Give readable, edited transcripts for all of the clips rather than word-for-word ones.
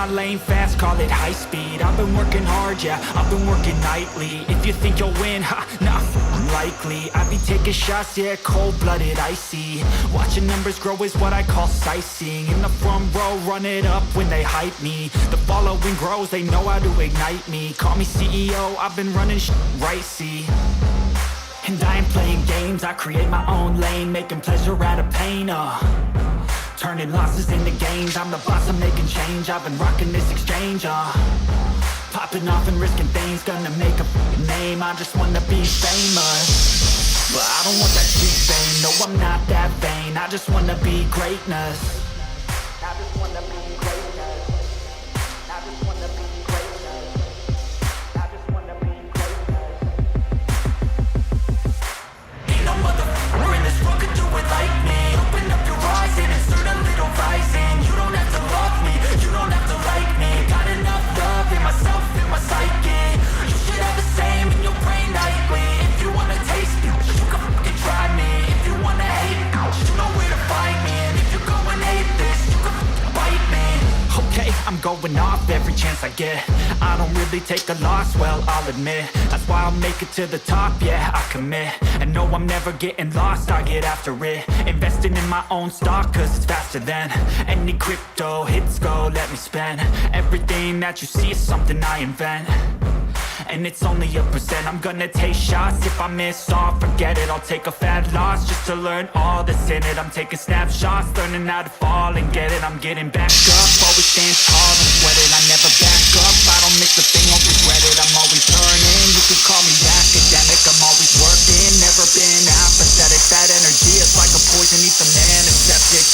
my lane fast, call it high speed. I've been working hard, yeah, I've been working nightly. If you think you'll win, ha, nah, unlikely. I be taking shots, yeah, cold-blooded, icy. Watching numbers grow is what I call sightseeing. In the front row, run it up when they hype me. The following grows, they know how to ignite me. Call me CEO, I've been running right, see. And I ain't playing games, I create my own lane, making pleasure out of pain, turning losses into gains. I'm the boss, I'm making change. I've been rocking this exchange, popping off and risking things. Gonna make a name, I just wanna be famous. But I don't want that cheap fame, no I'm not that vain. I just wanna be greatness. I just wanna be greatness. I just wanna be greatness. I just wanna be greatness. Ain't no motherfucker in this world could do it like me. Open up your eyes and insert a little rising. You don't have to love me, you don't have to like me. Got enough love in myself, in my psyche. You should have the same in your brain nightly. If you wanna taste me, you can fucking try me. If you wanna hate me, you know where to find me. And if you go and hate this, you can fucking bite me. Okay, I'm going off every chance I get. I don't really take a loss, well, I'll admit. That's why I'll make it to the top, yeah, I commit. And no, I'm never getting lost, I get after it. Investing in my own stock, cause it's faster than any crypto hits go, let me spend. Everything that you see is something I invent. And it's only a percent. I'm gonna take shots. If I miss all, forget it. I'll take a fat loss just to learn all that's in it. I'm taking snapshots, learning how to fall and get it. I'm getting back up, always stand tall and sweat it. I never back up, I don't miss a thing, I'll regret it. I'm always learning, you can call me academic. I'm always working, never been apathetic. That energy is like a poison, eat the antiseptic.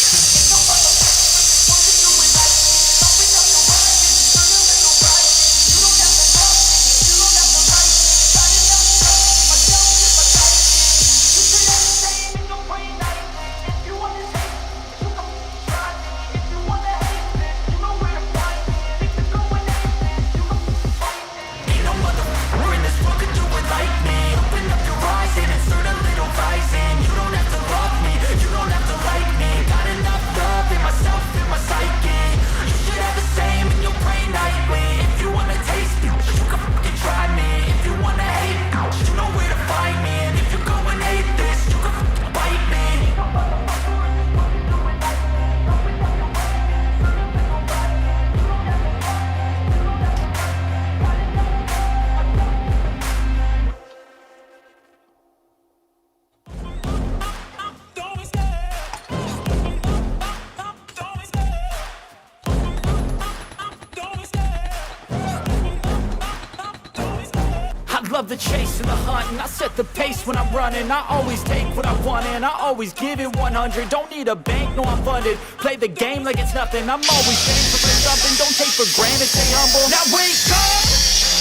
Love the chase and the hunt, and I set the pace when I'm running. I always take what I want and I always give it 100. Don't need a bank, no I'm funded. Play the game like it's nothing. I'm always thankful for something. Don't take for granted, stay humble. Now wake up!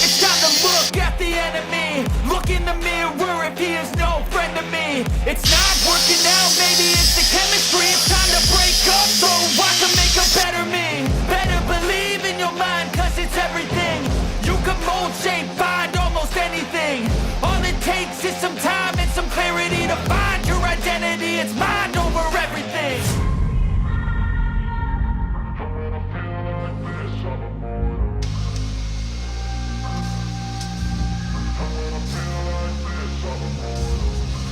It's time to look at the enemy. Look in the mirror if he is no friend to me. It's not working out, maybe it's the chemistry. It's time to break up so I can make a better me. Better believe in your mind, cause it's everything. You can mold, shape, find almost anything. All it takes is some time and some clarity to find your identity. It's mind over everything.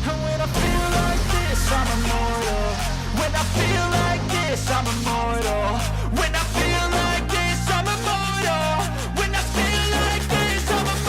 And when I feel like this, I'm immortal. When I feel like this, I'm immortal. When I feel like this, I'm immortal. When I feel like this, I'm immortal.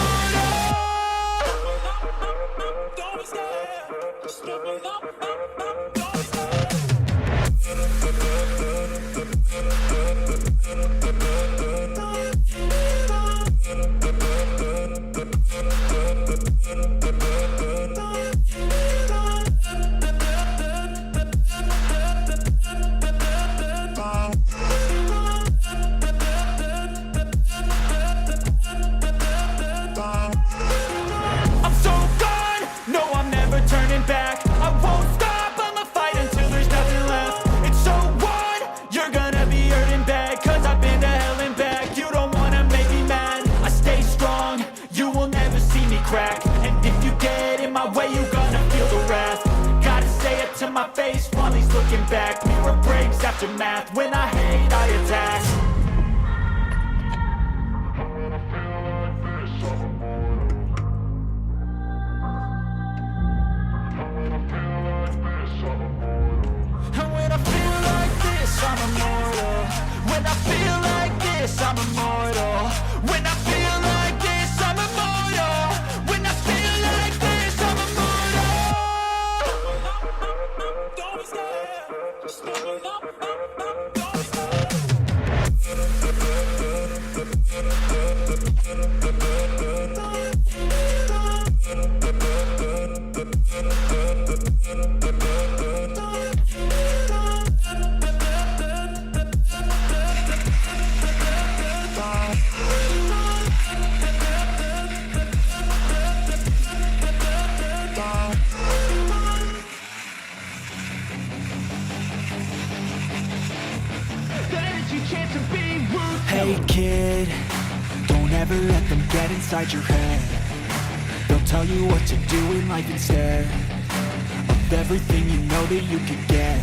let them get inside your head. They'll tell you what to do in life instead of everything you know that you could get.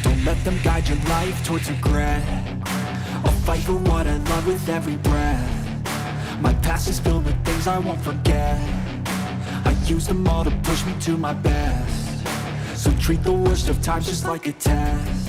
Don't let them guide your life towards regret. I'll fight for what I love with every breath. My past is filled with things I won't forget. I use them all to push me to my best. So treat the worst of times just like a test.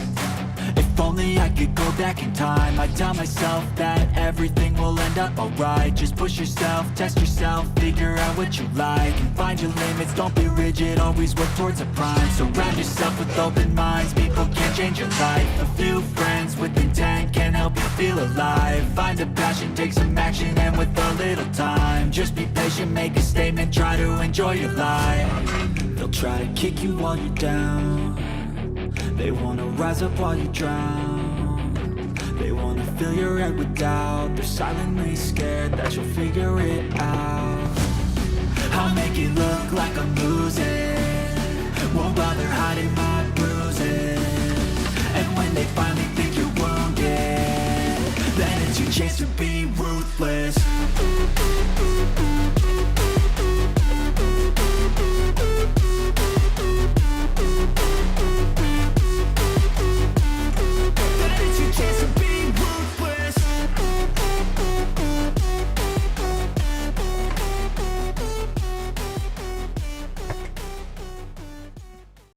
If only I could go back in time, I'd tell myself that everything will end up alright. Just push yourself, test yourself, figure out what you like, and find your limits, don't be rigid, always work towards a prime. Surround yourself with open minds, people can change your life. A few friends with intent can help you feel alive. Find a passion, take some action, and with a little time, just be patient, make a statement, try to enjoy your life. They'll try to kick you while you're down. They wanna rise up while you drown. They wanna fill your head with doubt. They're silently scared that you'll figure it out. I'll make it look like I'm losing, won't bother hiding my bruises. And when they finally think you're wounded, then it's your chance to be ruthless.